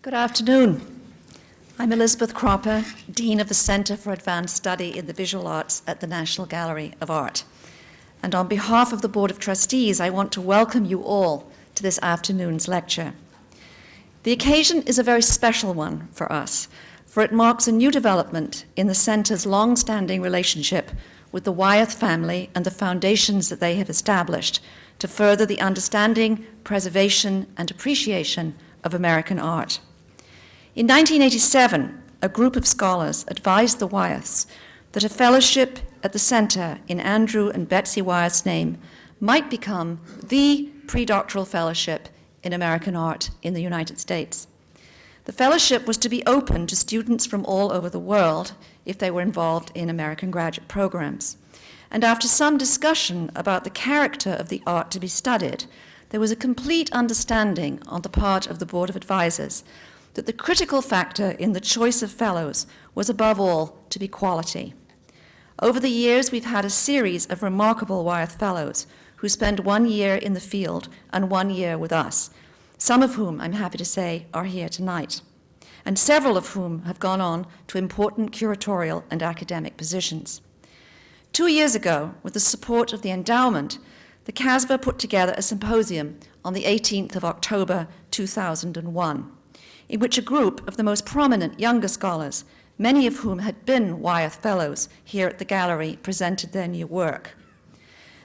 Good afternoon. I'm Elizabeth Cropper, Dean of the Center for Advanced Study in the Visual Arts at the National Gallery of Art. And on behalf of the Board of Trustees, I want to welcome you all to this afternoon's lecture. The occasion is a very special one for us, for it marks a new development in the Center's long-standing relationship with the Wyeth family and the foundations that they have established to further the understanding, preservation, and appreciation of American art. In 1987, a group of scholars advised the Wyeths that a fellowship at the center in Andrew and Betsy Wyeth's name might become the predoctoral fellowship in American art in the United States. The fellowship was to be open to students from all over the world if they were involved in American graduate programs. And after some discussion about the character of the art to be studied, there was a complete understanding on the part of the Board of Advisors that the critical factor in the choice of fellows was above all to be quality. Over the years, we've had a series of remarkable Wyeth Fellows who spend 1 year in the field and 1 year with us, some of whom, I'm happy to say, are here tonight, and several of whom have gone on to important curatorial and academic positions. 2 years ago, with the support of the endowment, the CASVA put together a symposium on the 18th of October 2001, in which a group of the most prominent younger scholars, many of whom had been Wyeth Fellows here at the gallery, presented their new work.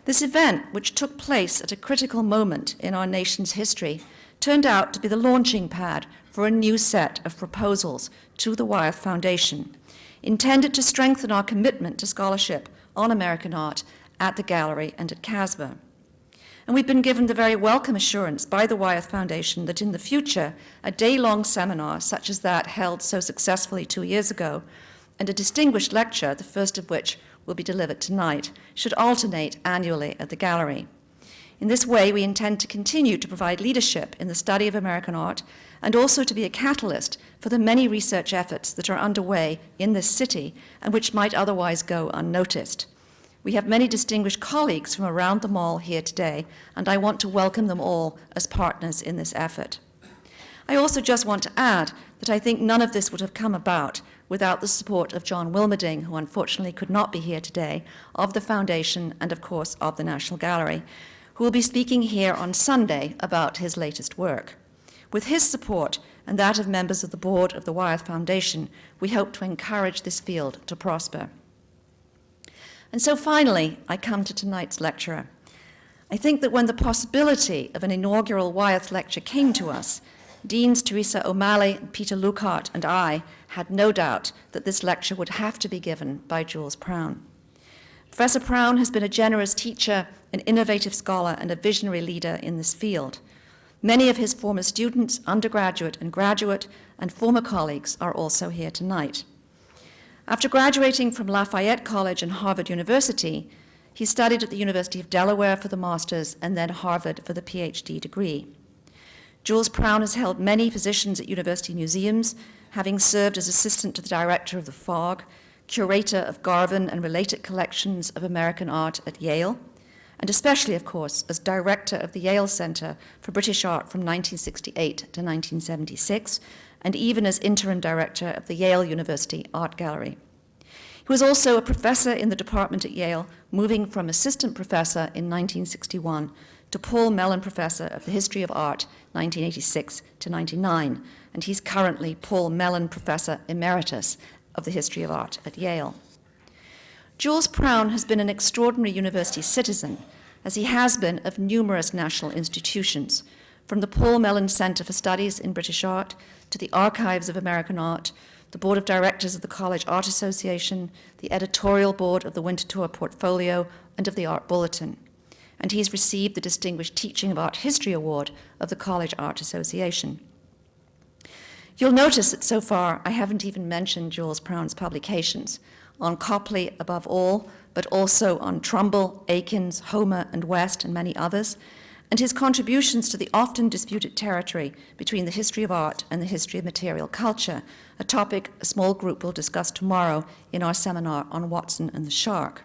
This event, which took place at a critical moment in our nation's history, turned out to be the launching pad for a new set of proposals to the Wyeth Foundation, intended to strengthen our commitment to scholarship on American art at the gallery and at CASVA. And we've been given the very welcome assurance by the Wyeth Foundation that in the future, a day-long seminar such as that held so successfully 2 years ago, and a distinguished lecture, the first of which will be delivered tonight, should alternate annually at the gallery. In this way, we intend to continue to provide leadership in the study of American art and also to be a catalyst for the many research efforts that are underway in this city and which might otherwise go unnoticed. We have many distinguished colleagues from around the mall here today, and I want to welcome them all as partners in this effort. I also just want to add that I think none of this would have come about without the support of John Wilmerding, who unfortunately could not be here today, of the Foundation and, of course, of the National Gallery, who will be speaking here on Sunday about his latest work. With his support and that of members of the board of the Wyeth Foundation, we hope to encourage this field to prosper. And so finally, I come to tonight's lecturer. I think that when the possibility of an inaugural Wyeth lecture came to us, Deans Teresa O'Malley, Peter Lukart, and I had no doubt that this lecture would have to be given by Jules Prown. Professor Prown has been a generous teacher, an innovative scholar, and a visionary leader in this field. Many of his former students, undergraduate and graduate, and former colleagues are also here tonight. After graduating from Lafayette College and Harvard University, he studied at the University of Delaware for the master's and then Harvard for the PhD degree. Jules Prown has held many positions at university museums, having served as assistant to the director of the FOG, curator of Garvin and related collections of American art at Yale, and especially, of course, as director of the Yale Center for British Art from 1968 to 1976, and even as interim director of the Yale University Art Gallery. He was also a professor in the department at Yale, moving from assistant professor in 1961 to Paul Mellon Professor of the History of Art, 1986 to 99, and he's currently Paul Mellon Professor Emeritus of the History of Art at Yale. Jules Prown has been an extraordinary university citizen, as he has been of numerous national institutions, from the Paul Mellon Center for Studies in British Art to the Archives of American Art, the Board of Directors of the College Art Association, the editorial board of the Winterthur Portfolio, and of the Art Bulletin. And he's received the Distinguished Teaching of Art History Award of the College Art Association. You'll notice that so far I haven't even mentioned Jules Prown's publications, on Copley above all, but also on Trumbull, Akins, Homer, and West, and many others, and his contributions to the often disputed territory between the history of art and the history of material culture, a topic a small group will discuss tomorrow in our seminar on Watson and the Shark.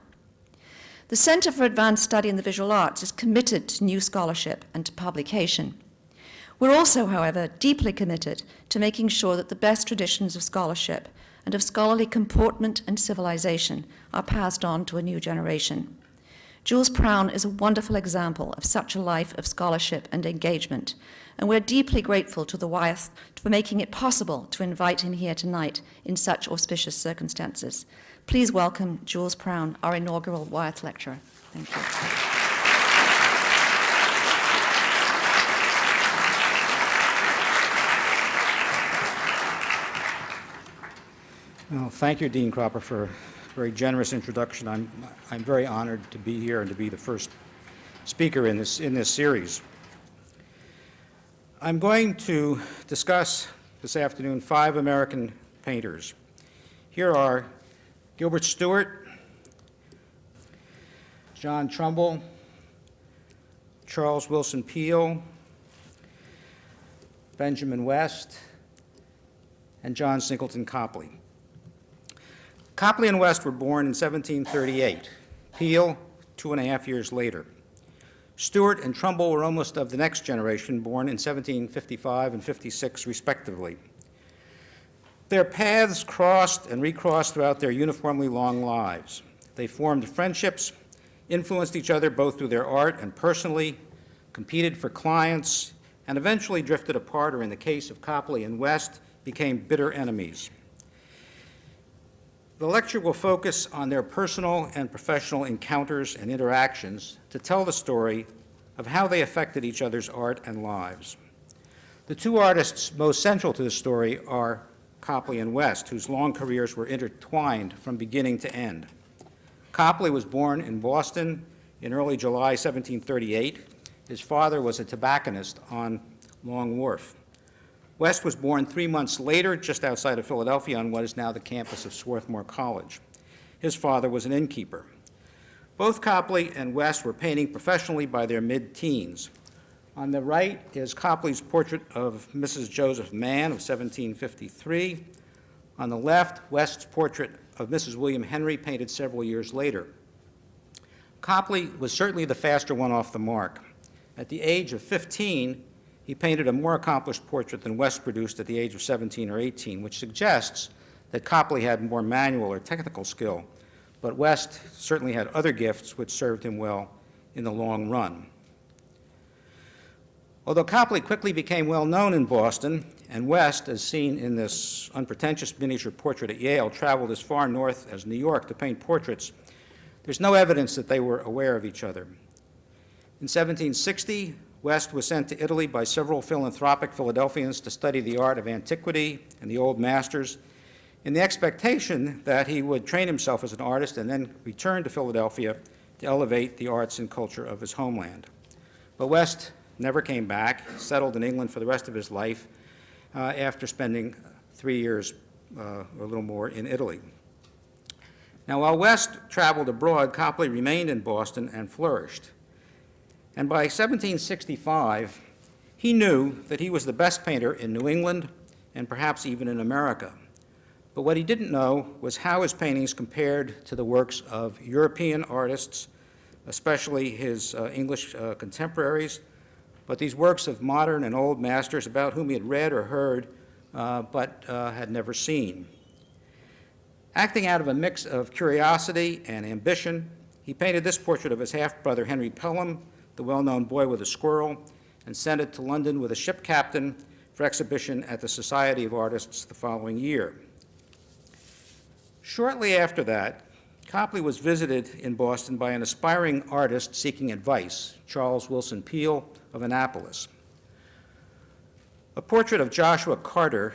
The Center for Advanced Study in the Visual Arts is committed to new scholarship and to publication. We're also, however, deeply committed to making sure that the best traditions of scholarship and of scholarly comportment and civilization are passed on to a new generation. Jules Prown is a wonderful example of such a life of scholarship and engagement, and we're deeply grateful to the Wyeth for making it possible to invite him here tonight in such auspicious circumstances. Please welcome Jules Prown, our inaugural Wyeth Lecturer. Thank you. Well, thank you, Dean Cropper, for a very generous introduction. I'm very honored to be here and to be the first speaker in this series. I'm going to discuss this afternoon 5 American painters. Here are Gilbert Stuart, John Trumbull, Charles Willson Peale, Benjamin West, and John Singleton Copley. Copley and West were born in 1738, Peale 2.5 years later. Stuart and Trumbull were almost of the next generation, born in 1755 and 56, respectively. Their paths crossed and recrossed throughout their uniformly long lives. They formed friendships, influenced each other both through their art and personally, competed for clients, and eventually drifted apart, or in the case of Copley and West, became bitter enemies. The lecture will focus on their personal and professional encounters and interactions to tell the story of how they affected each other's art and lives. The two artists most central to the story are Copley and West, whose long careers were intertwined from beginning to end. Copley was born in Boston in early July 1738. His father was a tobacconist on Long Wharf. West was born 3 months later, just outside of Philadelphia, on what is now the campus of Swarthmore College. His father was an innkeeper. Both Copley and West were painting professionally by their mid-teens. On the right is Copley's portrait of Mrs. Joseph Mann of 1753. On the left, West's portrait of Mrs. William Henry, painted several years later. Copley was certainly the faster one off the mark. At the age of 15, he painted a more accomplished portrait than West produced at the age of 17 or 18, which suggests that Copley had more manual or technical skill, but West certainly had other gifts which served him well in the long run. Although Copley quickly became well known in Boston, and West, as seen in this unpretentious miniature portrait at Yale, traveled as far north as New York to paint portraits, there's no evidence that they were aware of each other. In 1760, West was sent to Italy by several philanthropic Philadelphians to study the art of antiquity and the old masters, in the expectation that he would train himself as an artist and then return to Philadelphia to elevate the arts and culture of his homeland. But West never came back, settled in England for the rest of his life after spending 3 years or a little more in Italy. Now, while West traveled abroad, Copley remained in Boston and flourished. And by 1765, he knew that he was the best painter in New England and perhaps even in America. But what he didn't know was how his paintings compared to the works of European artists, especially his English contemporaries, but these works of modern and old masters about whom he had read or heard, but had never seen. Acting out of a mix of curiosity and ambition, he painted this portrait of his half-brother Henry Pelham, the well-known boy with a squirrel, and sent it to London with a ship captain for exhibition at the Society of Artists the following year. Shortly after that, Copley was visited in Boston by an aspiring artist seeking advice, Charles Willson Peale of Annapolis. A portrait of Joshua Carter,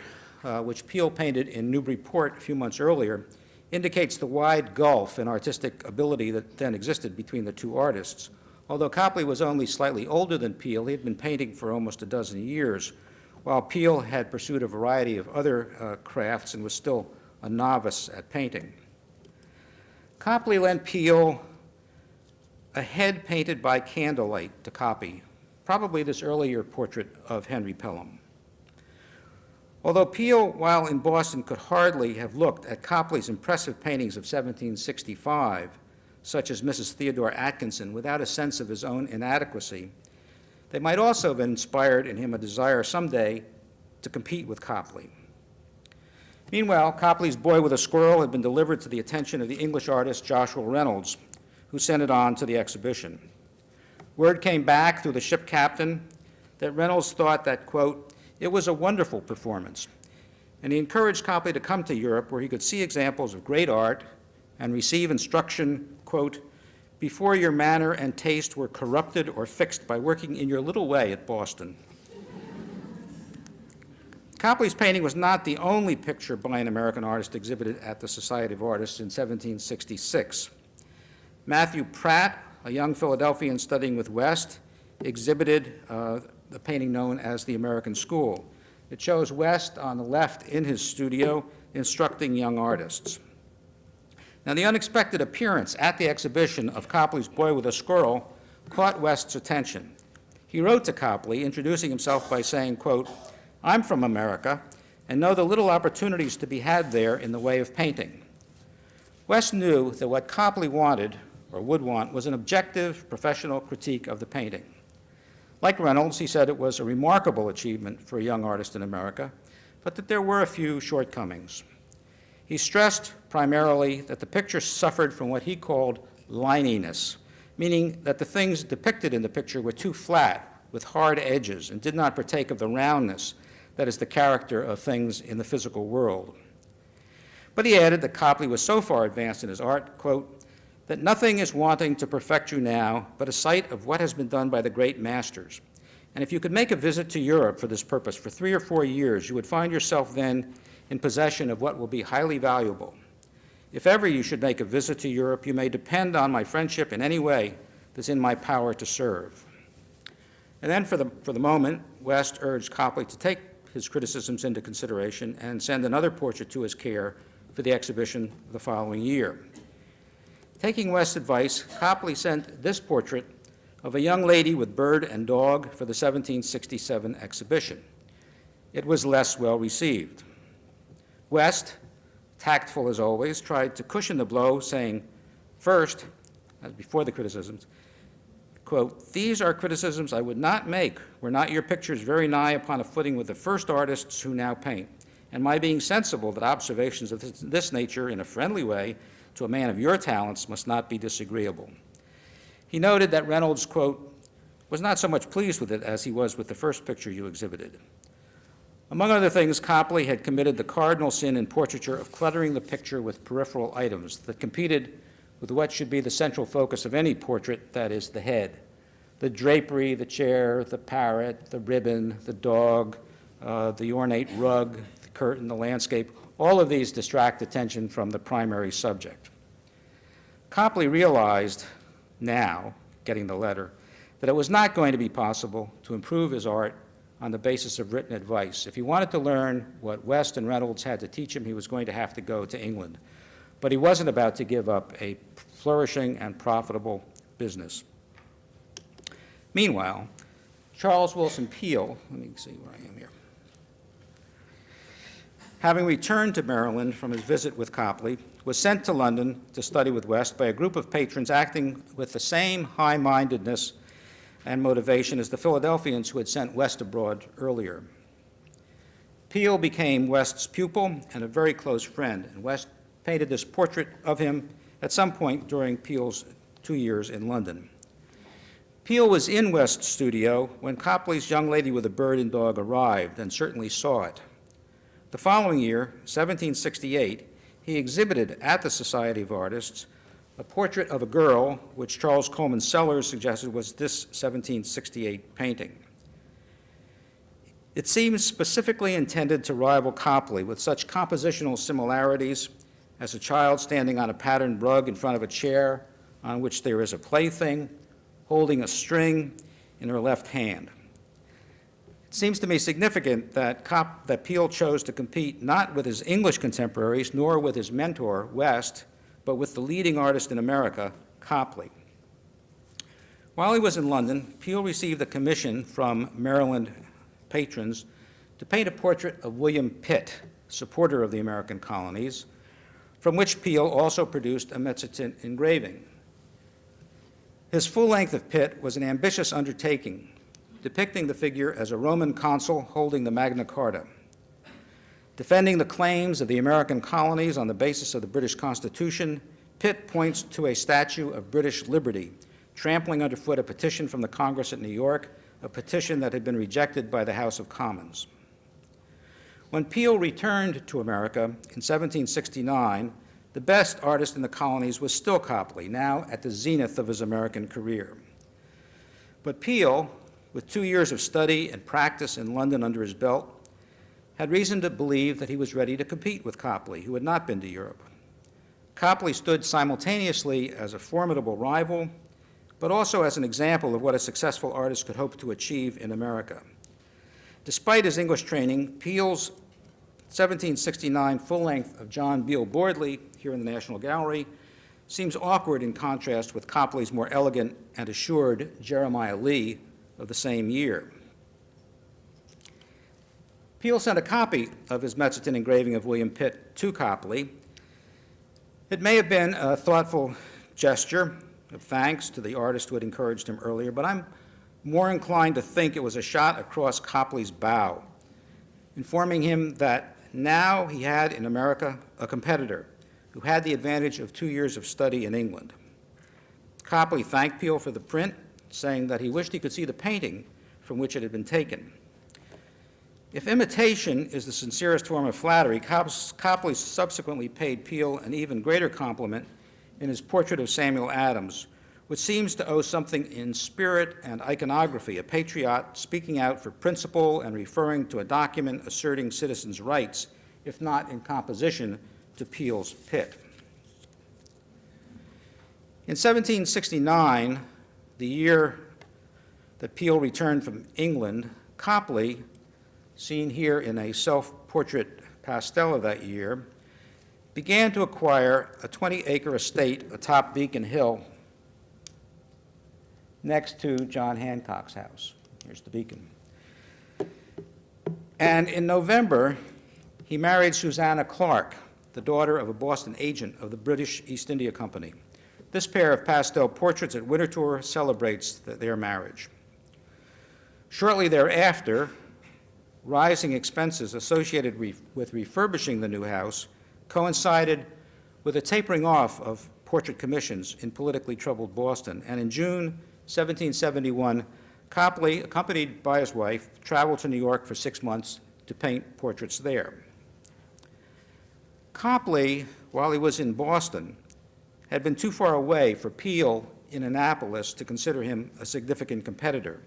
which Peale painted in Newburyport a few months earlier, indicates the wide gulf in artistic ability that then existed between the two artists. Although Copley was only slightly older than Peale, he had been painting for almost a dozen years, while Peale had pursued a variety of other crafts and was still a novice at painting. Copley lent Peale a head painted by candlelight to copy, probably this earlier portrait of Henry Pelham. Although Peale, while in Boston, could hardly have looked at Copley's impressive paintings of 1765, such as Mrs. Theodore Atkinson, without a sense of his own inadequacy, They might also have inspired in him a desire someday to compete with Copley. Meanwhile, Copley's Boy with a Squirrel had been delivered to the attention of the English artist Joshua Reynolds, who sent it on to the exhibition. Word came back through the ship captain that Reynolds thought that, quote, it was a wonderful performance, and he encouraged Copley to come to Europe where he could see examples of great art and receive instruction, quote, before your manner and taste were corrupted or fixed by working in your little way at Boston. Copley's painting was not the only picture by an American artist exhibited at the Society of Artists in 1766. Matthew Pratt, a young Philadelphian studying with West, exhibited the painting known as the American School. It shows West on the left in his studio instructing young artists. Now, the unexpected appearance at the exhibition of Copley's Boy with a Squirrel caught West's attention. He wrote to Copley, introducing himself by saying, quote, I'm from America and know the little opportunities to be had there in the way of painting. West knew that what Copley wanted, or would want, was an objective, professional critique of the painting. Like Reynolds, he said it was a remarkable achievement for a young artist in America, but that there were a few shortcomings. He stressed primarily that the picture suffered from what he called lininess, meaning that the things depicted in the picture were too flat, with hard edges, and did not partake of the roundness that is the character of things in the physical world. But he added that Copley was so far advanced in his art, quote, that nothing is wanting to perfect you now but a sight of what has been done by the great masters. And if you could make a visit to Europe for this purpose for 3 or 4 years, you would find yourself then in possession of what will be highly valuable. If ever you should make a visit to Europe, you may depend on my friendship in any way that's in my power to serve. And then for the moment, West urged Copley to take his criticisms into consideration and send another portrait to his care for the exhibition the following year. Taking West's advice, Copley sent this portrait of a young lady with bird and dog for the 1767 exhibition. It was less well received. West, tactful as always, tried to cushion the blow, saying, first, as before the criticisms, quote, these are criticisms I would not make were not your pictures very nigh upon a footing with the first artists who now paint, and my being sensible that observations of this nature in a friendly way to a man of your talents must not be disagreeable. He noted that Reynolds, quote, was not so much pleased with it as he was with the first picture you exhibited. Among other things, Copley had committed the cardinal sin in portraiture of cluttering the picture with peripheral items that competed with what should be the central focus of any portrait, that is, the head. The drapery, the chair, the parrot, the ribbon, the dog, the ornate rug, the curtain, the landscape, all of these distract attention from the primary subject. Copley realized now, getting the letter, that it was not going to be possible to improve his art on the basis of written advice. If he wanted to learn what West and Reynolds had to teach him, he was going to have to go to England. But he wasn't about to give up a flourishing and profitable business. Meanwhile, Charles Willson Peale, let me see where I am here, having returned to Maryland from his visit with Copley, was sent to London to study with West by a group of patrons acting with the same high-mindedness and motivation as the Philadelphians who had sent West abroad earlier. Peale became West's pupil and a very close friend, and West painted this portrait of him at some point during Peale's 2 years in London. Peale was in West's studio when Copley's young lady with a bird and dog arrived and certainly saw it. The following year, 1768, he exhibited at the Society of Artists a portrait of a girl, which Charles Coleman Sellers suggested was this 1768 painting. It seems specifically intended to rival Copley with such compositional similarities as a child standing on a patterned rug in front of a chair on which there is a plaything, holding a string in her left hand. It seems to me significant that Peale chose to compete not with his English contemporaries nor with his mentor, West, but with the leading artist in America, Copley. While he was in London, Peale received a commission from Maryland patrons to paint a portrait of William Pitt, supporter of the American colonies, from which Peale also produced a mezzotint engraving. His full length of Pitt was an ambitious undertaking, depicting the figure as a Roman consul holding the Magna Carta. Defending the claims of the American colonies on the basis of the British Constitution, Pitt points to a statue of British liberty, trampling underfoot a petition from the Congress at New York, a petition that had been rejected by the House of Commons. When Peale returned to America in 1769, the best artist in the colonies was still Copley, now at the zenith of his American career. But Peale, with 2 years of study and practice in London under his belt, had reason to believe that he was ready to compete with Copley, who had not been to Europe. Copley stood simultaneously as a formidable rival, but also as an example of what a successful artist could hope to achieve in America. Despite his English training, Peale's 1769 full-length of John Beale Bordley, here in the National Gallery, seems awkward in contrast with Copley's more elegant and assured Jeremiah Lee of the same year. Peale sent a copy of his Metzingen engraving of William Pitt to Copley. It may have been a thoughtful gesture of thanks to the artist who had encouraged him earlier, but I'm more inclined to think it was a shot across Copley's bow, informing him that now he had in America a competitor who had the advantage of 2 years of study in England. Copley thanked Peale for the print, saying that he wished he could see the painting from which it had been taken. If imitation is the sincerest form of flattery, Copley subsequently paid Peale an even greater compliment in his portrait of Samuel Adams, which seems to owe something in spirit and iconography, a patriot speaking out for principle and referring to a document asserting citizens' rights, if not in composition to Peale's Pitt. In 1769, the year that Peale returned from England, Copley, seen here in a self-portrait pastel of that year, began to acquire a 20-acre estate atop Beacon Hill next to John Hancock's house. Here's the Beacon. And in November, he married Susanna Clark, the daughter of a Boston agent of the British East India Company. This pair of pastel portraits at Winterthur celebrates their marriage. Shortly thereafter, rising expenses associated with refurbishing the new house coincided with a tapering off of portrait commissions in politically troubled Boston. And in June 1771, Copley, accompanied by his wife, traveled to New York for 6 months to paint portraits there. Copley, while he was in Boston, had been too far away for Peale in Annapolis to consider him a significant competitor.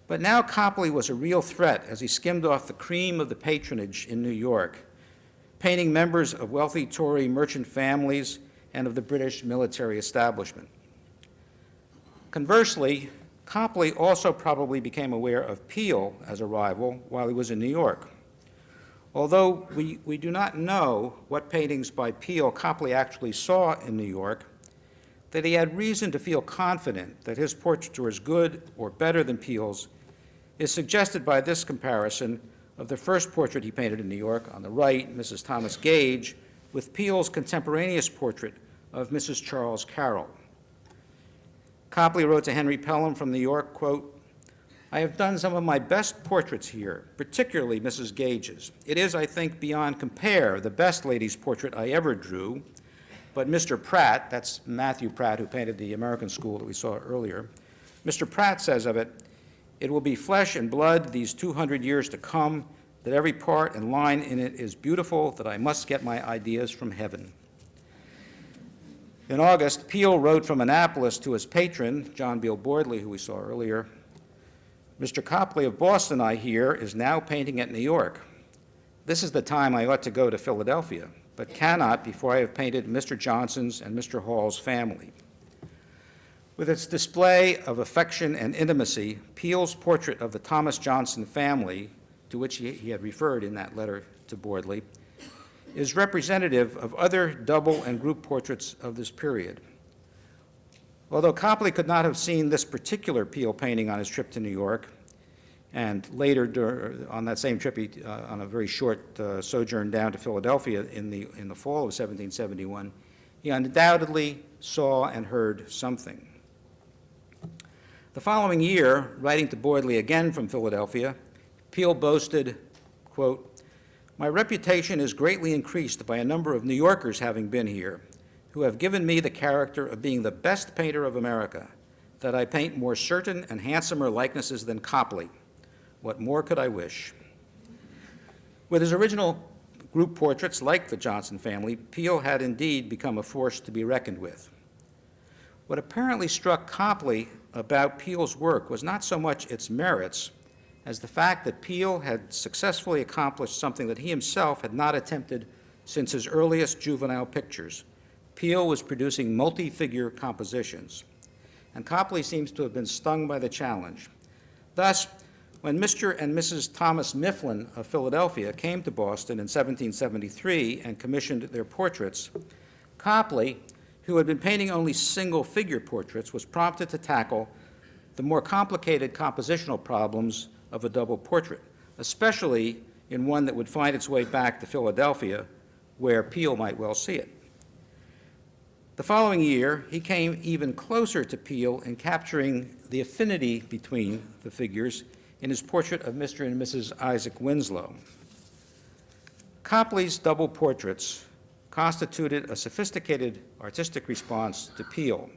But now Copley was a real threat as he skimmed off the cream of the patronage in New York, painting members of wealthy Tory merchant families and of the British military establishment. Conversely, Copley also probably became aware of Peale as a rival while he was in New York. Although we do not know what paintings by Peale Copley actually saw in New York, that he had reason to feel confident that his portraits were as good or better than Peale's is suggested by this comparison of the first portrait he painted in New York, on the right, Mrs. Thomas Gage, with Peale's contemporaneous portrait of Mrs. Charles Carroll. Copley wrote to Henry Pelham from New York, quote, "I have done some of my best portraits here, particularly Mrs. Gage's. It is, I think, beyond compare the best lady's portrait I ever drew, but Mr. Pratt," that's Matthew Pratt, who painted the American School that we saw earlier, Mr. Pratt says of it, "It will be flesh and blood these 200 years to come, that every part and line in it is beautiful, that I must get my ideas from heaven." In August, Peale wrote from Annapolis to his patron, John Beale Bordley, who we saw earlier, "Mr. Copley of Boston, I hear, is now painting at New York. This is the time I ought to go to Philadelphia, but cannot before I have painted Mr. Johnson's and Mr. Hall's family." With its display of affection and intimacy, Peale's portrait of the Thomas Johnson family, to which he had referred in that letter to Bordley, is representative of other double and group portraits of this period. Although Copley could not have seen this particular Peale painting on his trip to New York, and later on that same trip, on a very short sojourn down to Philadelphia in the fall of 1771, he undoubtedly saw and heard something. The following year, writing to Boydley again from Philadelphia, Peale boasted, quote, "My reputation is greatly increased by a number of New Yorkers having been here, who have given me the character of being the best painter of America, that I paint more certain and handsomer likenesses than Copley. What more could I wish?" With his original group portraits, like the Johnson family, Peale had indeed become a force to be reckoned with. What apparently struck Copley about Peale's work was not so much its merits as the fact that Peale had successfully accomplished something that he himself had not attempted since his earliest juvenile pictures. Peale was producing multi-figure compositions, and Copley seems to have been stung by the challenge. Thus, when Mr. and Mrs. Thomas Mifflin of Philadelphia came to Boston in 1773 and commissioned their portraits, Copley, who had been painting only single-figure portraits, was prompted to tackle the more complicated compositional problems of a double portrait, especially in one that would find its way back to Philadelphia, where Peale might well see it. The following year, he came even closer to Peale in capturing the affinity between the figures in his portrait of Mr. and Mrs. Isaac Winslow. Copley's double portraits constituted a sophisticated artistic response to Peale,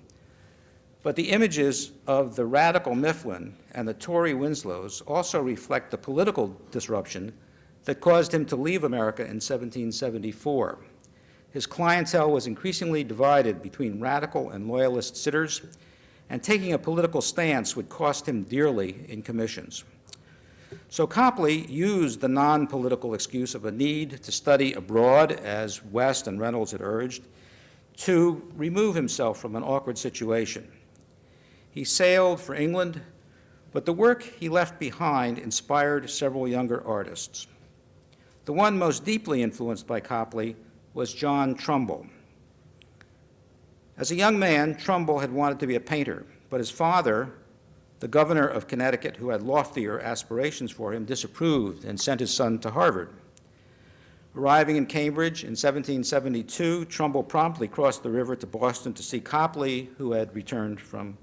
but the images of the radical Mifflin and the Tory Winslows also reflect the political disruption that caused him to leave America in 1774. His clientele was increasingly divided between radical and loyalist sitters, and taking a political stance would cost him dearly in commissions. So Copley used the non-political excuse of a need to study abroad, as West and Reynolds had urged, to remove himself from an awkward situation. He sailed for England, but the work he left behind inspired several younger artists. The one most deeply influenced by Copley was John Trumbull. As a young man, Trumbull had wanted to be a painter, but his father, the governor of Connecticut, who had loftier aspirations for him, disapproved and sent his son to Harvard. Arriving in Cambridge in 1772, Trumbull promptly crossed the river to Boston to see Copley, who had returned from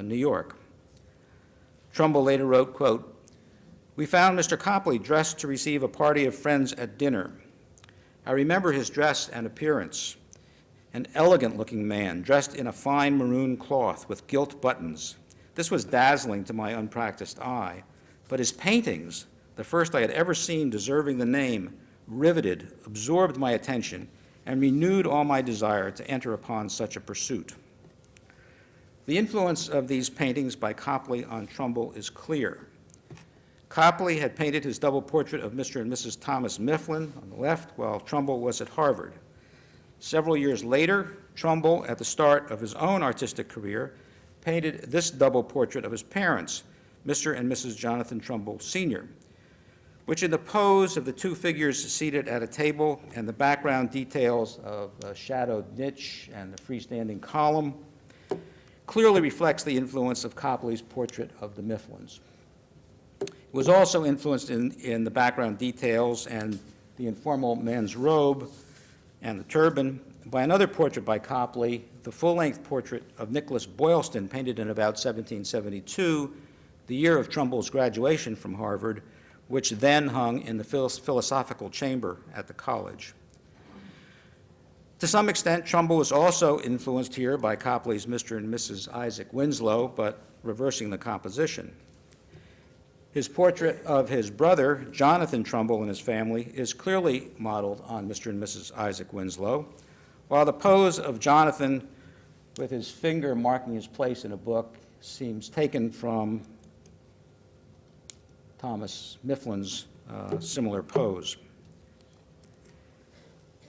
New York. Trumbull later wrote, quote, "We found Mr. Copley dressed to receive a party of friends at dinner. I remember his dress and appearance. An elegant-looking man, dressed in a fine maroon cloth with gilt buttons. This was dazzling to my unpracticed eye, but his paintings, the first I had ever seen deserving the name, riveted, absorbed my attention, and renewed all my desire to enter upon such a pursuit." The influence of these paintings by Copley on Trumbull is clear. Copley had painted his double portrait of Mr. and Mrs. Thomas Mifflin on the left, while Trumbull was at Harvard. Several years later, Trumbull, at the start of his own artistic career, painted this double portrait of his parents, Mr. and Mrs. Jonathan Trumbull, Sr., which in the pose of the two figures seated at a table and the background details of a shadowed niche and the freestanding column clearly reflects the influence of Copley's portrait of the Mifflins. It was also influenced in the background details and the informal men's robe and the turban by another portrait by Copley, the full-length portrait of Nicholas Boylston, painted in about 1772, the year of Trumbull's graduation from Harvard, which then hung in the philosophical chamber at the college. To some extent, Trumbull was also influenced here by Copley's Mr. and Mrs. Isaac Winslow, but reversing the composition. His portrait of his brother, Jonathan Trumbull, and his family is clearly modeled on Mr. and Mrs. Isaac Winslow, while the pose of Jonathan with his finger marking his place in a book seems taken from Thomas Mifflin's similar pose.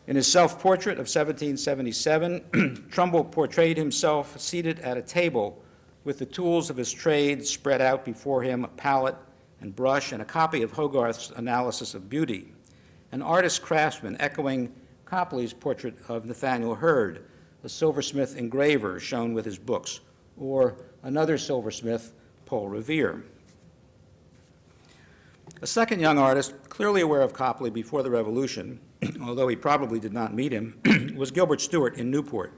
In his self-portrait of 1777, Trumbull portrayed himself seated at a table with the tools of his trade spread out before him, a palette and brush, and a copy of Hogarth's Analysis of Beauty, an artist craftsman echoing Copley's portrait of Nathaniel Hurd, a silversmith engraver shown with his books, or another silversmith, Paul Revere. A second young artist, clearly aware of Copley before the Revolution, although he probably did not meet him, was Gilbert Stuart in Newport.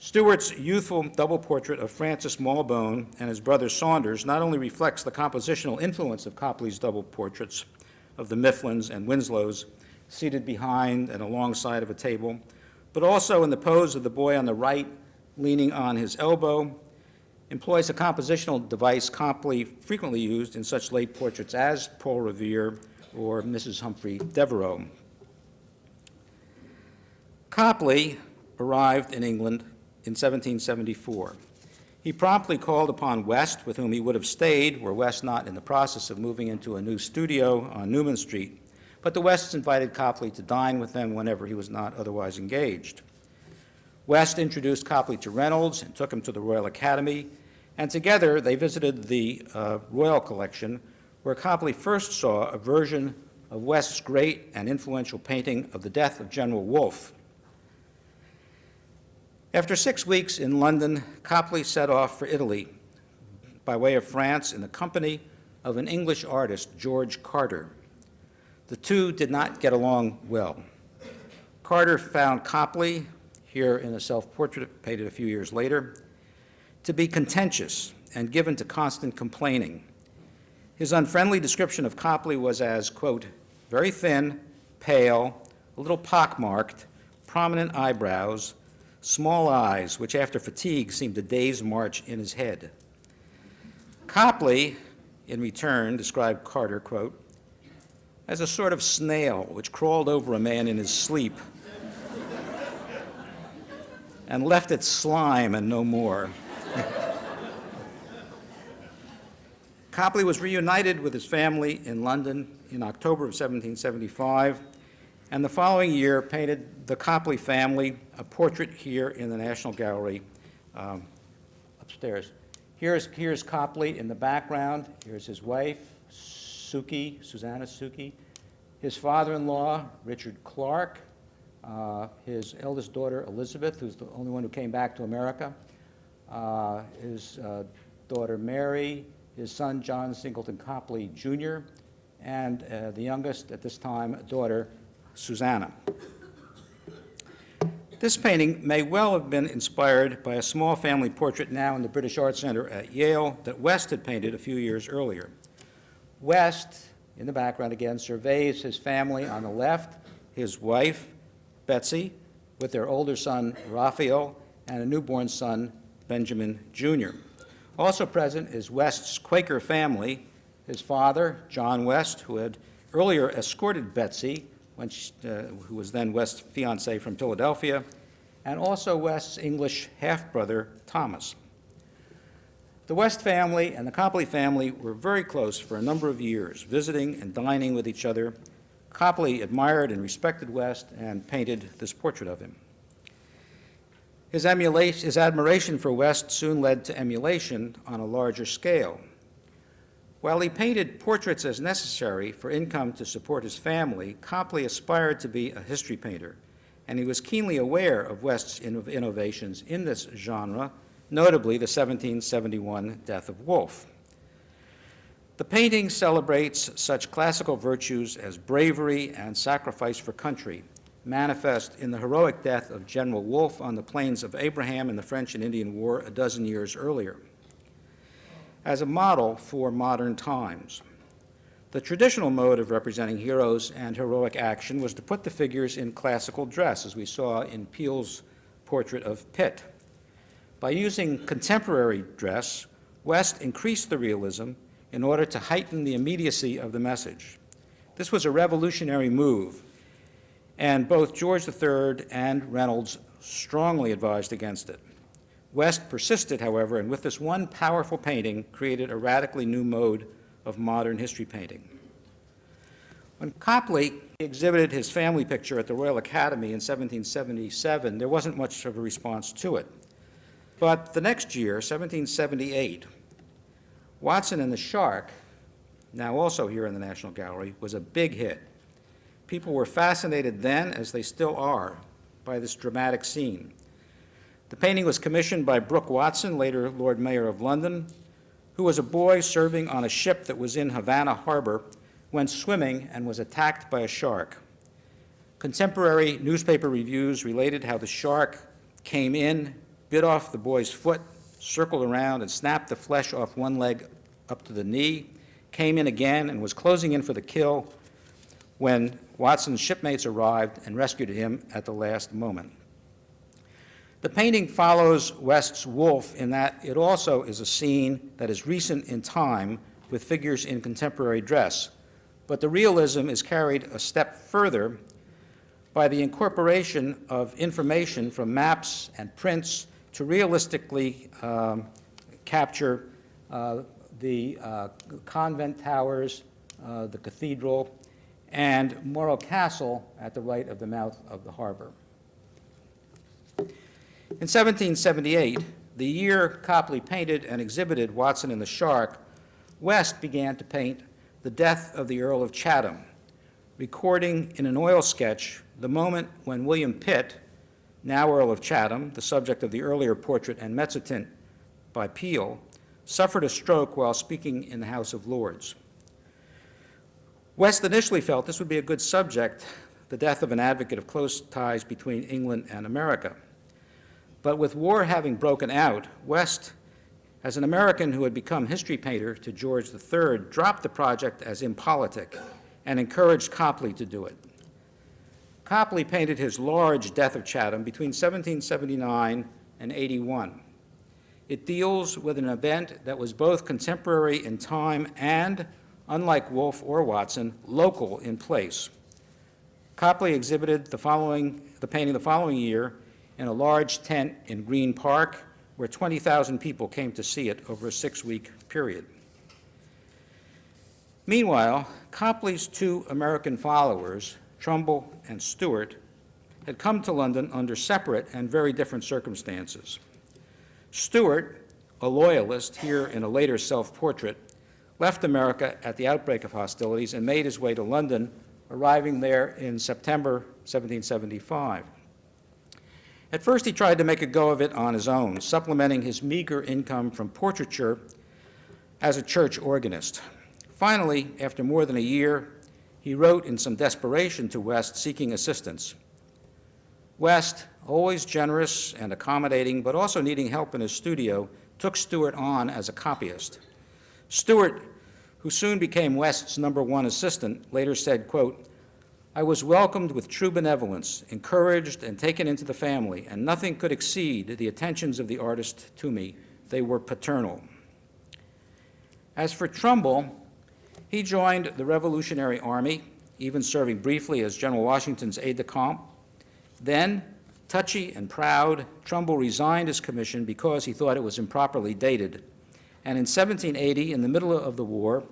Stewart's youthful double portrait of Francis Malbone and his brother Saunders not only reflects the compositional influence of Copley's double portraits of the Mifflins and Winslows seated behind and alongside of a table, but also in the pose of the boy on the right leaning on his elbow, employs a compositional device Copley frequently used in such late portraits as Paul Revere or Mrs. Humphrey Devereux. Copley arrived in England in 1774. He promptly called upon West, with whom he would have stayed were West not in the process of moving into a new studio on Newman Street, but the Wests invited Copley to dine with them whenever he was not otherwise engaged. West introduced Copley to Reynolds and took him to the Royal Academy, and together they visited the Royal Collection, where Copley first saw a version of West's great and influential painting of the death of General Wolfe. After 6 weeks in London, Copley set off for Italy by way of France in the company of an English artist, George Carter. The two did not get along well. Carter found Copley, here in a self-portrait painted a few years later, to be contentious and given to constant complaining. His unfriendly description of Copley was as, quote, very thin, pale, a little pockmarked, prominent eyebrows, small eyes, which after fatigue seemed a day's march in his head. Copley, in return, described Carter, quote, as a sort of snail which crawled over a man in his sleep and left its slime and no more. Copley was reunited with his family in London in October of 1775, and the following year painted the Copley family, a portrait here in the National Gallery upstairs. Here's Copley in the background. Here's his wife, Susanna Suki, his father-in-law, Richard Clark, his eldest daughter, Elizabeth, who's the only one who came back to America, his daughter, Mary, his son, John Singleton Copley, Jr., and the youngest at this time, daughter, Susanna. This painting may well have been inspired by a small family portrait now in the British Art Center at Yale that West had painted a few years earlier. West, in the background again, surveys his family on the left, his wife, Betsy, with their older son, Raphael, and a newborn son, Benjamin Jr. Also present is West's Quaker family, his father, John West, who had earlier escorted Betsy, who was then West's fiancée from Philadelphia, and also West's English half-brother, Thomas. The West family and the Copley family were very close for a number of years, visiting and dining with each other. Copley admired and respected West and painted this portrait of him. His admiration for West soon led to emulation on a larger scale. While he painted portraits as necessary for income to support his family, Copley aspired to be a history painter, and he was keenly aware of West's innovations in this genre, notably the 1771 death of Wolfe. The painting celebrates such classical virtues as bravery and sacrifice for country, manifest in the heroic death of General Wolfe on the plains of Abraham in the French and Indian War a dozen years earlier, as a model for modern times. The traditional mode of representing heroes and heroic action was to put the figures in classical dress, as we saw in Peale's portrait of Pitt. By using contemporary dress, West increased the realism in order to heighten the immediacy of the message. This was a revolutionary move, and both George III and Reynolds strongly advised against it. West persisted, however, and with this one powerful painting created a radically new mode of modern history painting. When Copley exhibited his family picture at the Royal Academy in 1777, there wasn't much of a response to it. But the next year, 1778, Watson and the Shark, now also here in the National Gallery, was a big hit. People were fascinated then, as they still are, by this dramatic scene. The painting was commissioned by Brooke Watson, later Lord Mayor of London, who was a boy serving on a ship that was in Havana Harbor, went swimming and was attacked by a shark. Contemporary newspaper reviews related how the shark came in, bit off the boy's foot, circled around, and snapped the flesh off one leg up to the knee, came in again, and was closing in for the kill when Watson's shipmates arrived and rescued him at the last moment. The painting follows West's Wolfe in that it also is a scene that is recent in time with figures in contemporary dress, but the realism is carried a step further by the incorporation of information from maps and prints to realistically capture the convent towers, the cathedral, and Morro Castle at the right of the mouth of the harbor. In 1778, the year Copley painted and exhibited Watson and the Shark, West began to paint the death of the Earl of Chatham, recording in an oil sketch the moment when William Pitt, now Earl of Chatham, the subject of the earlier portrait and mezzotint by Peale, suffered a stroke while speaking in the House of Lords. West initially felt this would be a good subject, the death of an advocate of close ties between England and America. But with war having broken out, West, as an American who had become history painter to George III, dropped the project as impolitic and encouraged Copley to do it. Copley painted his large Death of Chatham between 1779 and 81. It deals with an event that was both contemporary in time and, unlike Wolfe or Watson, local in place. Copley exhibited the painting the following year in a large tent in Green Park, where 20,000 people came to see it over a 6-week period. Meanwhile, Copley's two American followers, Trumbull and Stuart, had come to London under separate and very different circumstances. Stuart, a loyalist here in a later self-portrait, left America at the outbreak of hostilities and made his way to London, arriving there in September 1775. At first, he tried to make a go of it on his own, supplementing his meager income from portraiture as a church organist. Finally, after more than a year, he wrote in some desperation to West seeking assistance. West, always generous and accommodating, but also needing help in his studio, took Stuart on as a copyist. Stuart, who soon became West's #1 assistant, later said, quote, "I was welcomed with true benevolence, encouraged and taken into the family, and nothing could exceed the attentions of the artist to me. They were paternal." As for Trumbull, he joined the Revolutionary Army, even serving briefly as General Washington's aide-de-camp. Then, touchy and proud, Trumbull resigned his commission because he thought it was improperly dated, and in 1780, in the middle of the war,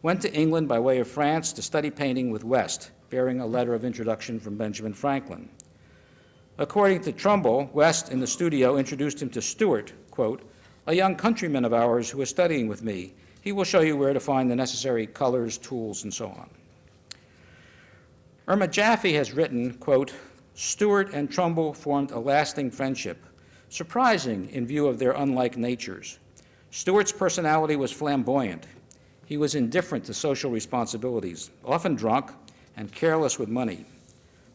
went to England by way of France to study painting with West, bearing a letter of introduction from Benjamin Franklin. According to Trumbull, West in the studio introduced him to Stuart, quote, "a young countryman of ours who is studying with me. He will show you where to find the necessary colors, tools, and so on." Irma Jaffe has written, quote, "Stuart and Trumbull formed a lasting friendship, surprising in view of their unlike natures. Stuart's personality was flamboyant. He was indifferent to social responsibilities, often drunk, and careless with money.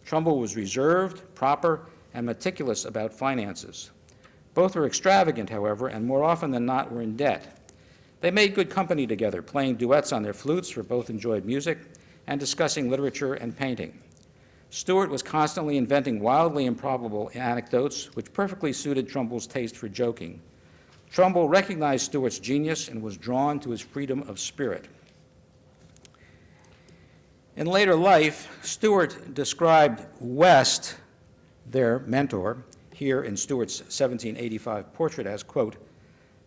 Trumbull was reserved, proper, and meticulous about finances. Both were extravagant, however, and more often than not were in debt. They made good company together, playing duets on their flutes, for both enjoyed music, and discussing literature and painting. Stuart was constantly inventing wildly improbable anecdotes, which perfectly suited Trumbull's taste for joking. Trumbull recognized Stuart's genius and was drawn to his freedom of spirit." In later life, Stuart described West, their mentor, here in Stuart's 1785 portrait as, quote,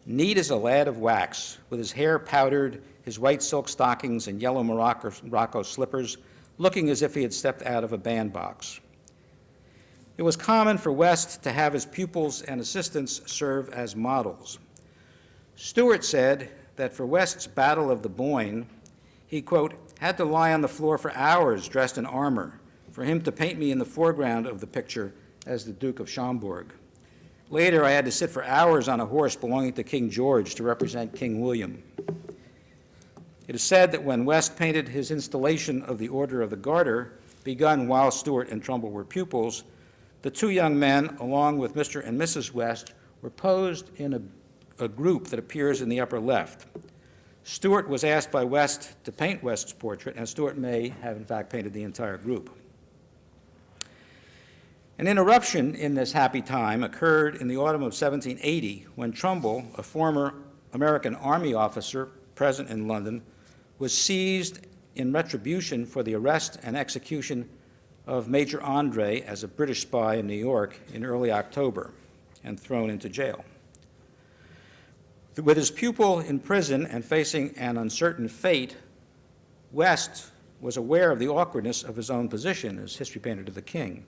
"neat as a lad of wax, with his hair powdered, his white silk stockings and yellow Morocco slippers, looking as if he had stepped out of a bandbox." It was common for West to have his pupils and assistants serve as models. Stuart said that for West's Battle of the Boyne, he, quote, "had to lie on the floor for hours dressed in armor for him to paint me in the foreground of the picture as the Duke of Schomberg. Later, I had to sit for hours on a horse belonging to King George to represent King William." It is said that when West painted his installation of the Order of the Garter, begun while Stuart and Trumbull were pupils, the two young men, along with Mr. and Mrs. West, were posed in a group that appears in the upper left. Stuart was asked by West to paint West's portrait, and Stuart may have in fact painted the entire group. An interruption in this happy time occurred in the autumn of 1780 when Trumbull, a former American Army officer present in London, was seized in retribution for the arrest and execution of Major Andre as a British spy in New York in early October and thrown into jail. With his pupil in prison and facing an uncertain fate, West was aware of the awkwardness of his own position as history painter to the king.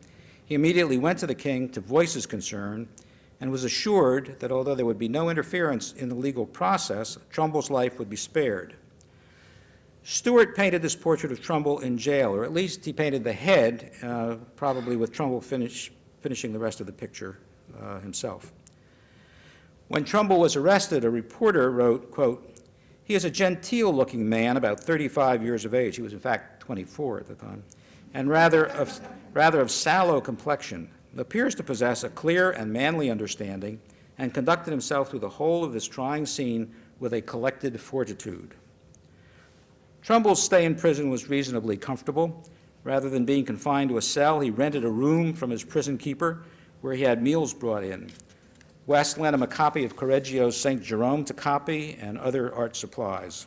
He immediately went to the king to voice his concern and was assured that although there would be no interference in the legal process, Trumbull's life would be spared. Stuart painted this portrait of Trumbull in jail, or at least he painted the head, probably with Trumbull finishing the rest of the picture himself. When Trumbull was arrested, a reporter wrote, quote, "He is a genteel-looking man, about 35 years of age." He was, in fact, 24 at the time, and rather of sallow complexion, appears to possess a clear and manly understanding, and conducted himself through the whole of this trying scene with a collected fortitude. Trumbull's stay in prison was reasonably comfortable. Rather than being confined to a cell, he rented a room from his prison keeper where he had meals brought in. West lent him a copy of Correggio's St. Jerome to copy and other art supplies.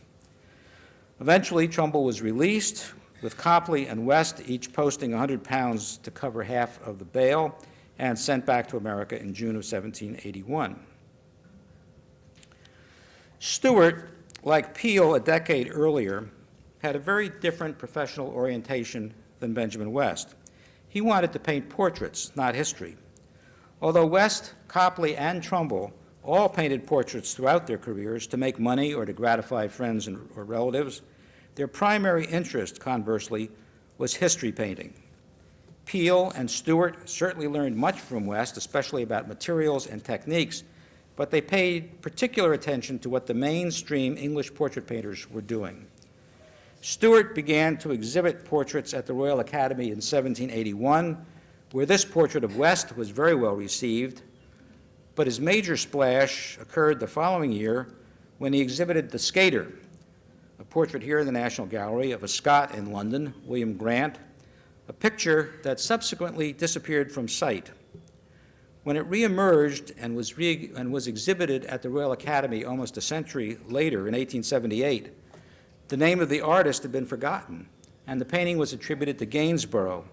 Eventually, Trumbull was released, with Copley and West each posting £100 to cover half of the bail, and sent back to America in June of 1781. Stuart, like Peale a decade earlier, had a very different professional orientation than Benjamin West. He wanted to paint portraits, not history. Although West, Copley, and Trumbull all painted portraits throughout their careers to make money or to gratify friends or relatives, their primary interest, conversely, was history painting. Peale and Stuart certainly learned much from West, especially about materials and techniques, but they paid particular attention to what the mainstream English portrait painters were doing. Stuart began to exhibit portraits at the Royal Academy in 1781, where this portrait of West was very well received, but his major splash occurred the following year when he exhibited The Skater, a portrait here in the National Gallery of a Scot in London, William Grant, a picture that subsequently disappeared from sight. When it reemerged and was exhibited at the Royal Academy almost a century later in 1878, the name of the artist had been forgotten, and the painting was attributed to Gainsborough,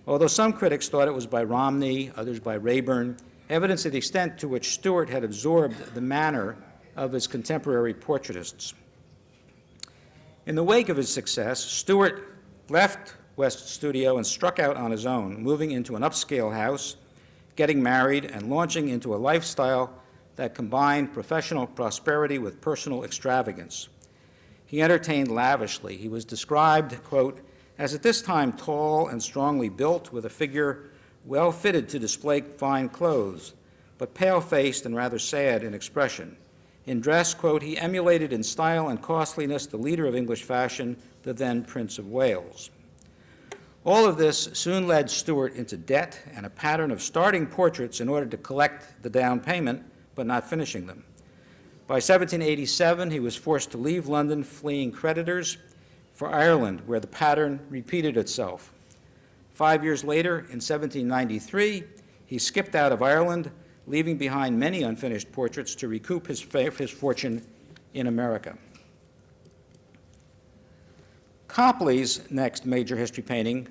although some critics thought it was by Romney, others by Rayburn, evidence of the extent to which Stuart had absorbed the manner of his contemporary portraitists. In the wake of his success, Stuart left West's studio and struck out on his own, moving into an upscale house, getting married, and launching into a lifestyle that combined professional prosperity with personal extravagance. He entertained lavishly. He was described, quote, as at this time tall and strongly built, with a figure well fitted to display fine clothes, but pale-faced and rather sad in expression. In dress, quote, he emulated in style and costliness the leader of English fashion, the then Prince of Wales. All of this soon led Stuart into debt and a pattern of starting portraits in order to collect the down payment, but not finishing them. By 1787, he was forced to leave London, fleeing creditors, for Ireland, where the pattern repeated itself. 5 years later, in 1793, he skipped out of Ireland, leaving behind many unfinished portraits to recoup his fortune in America. Copley's next major history painting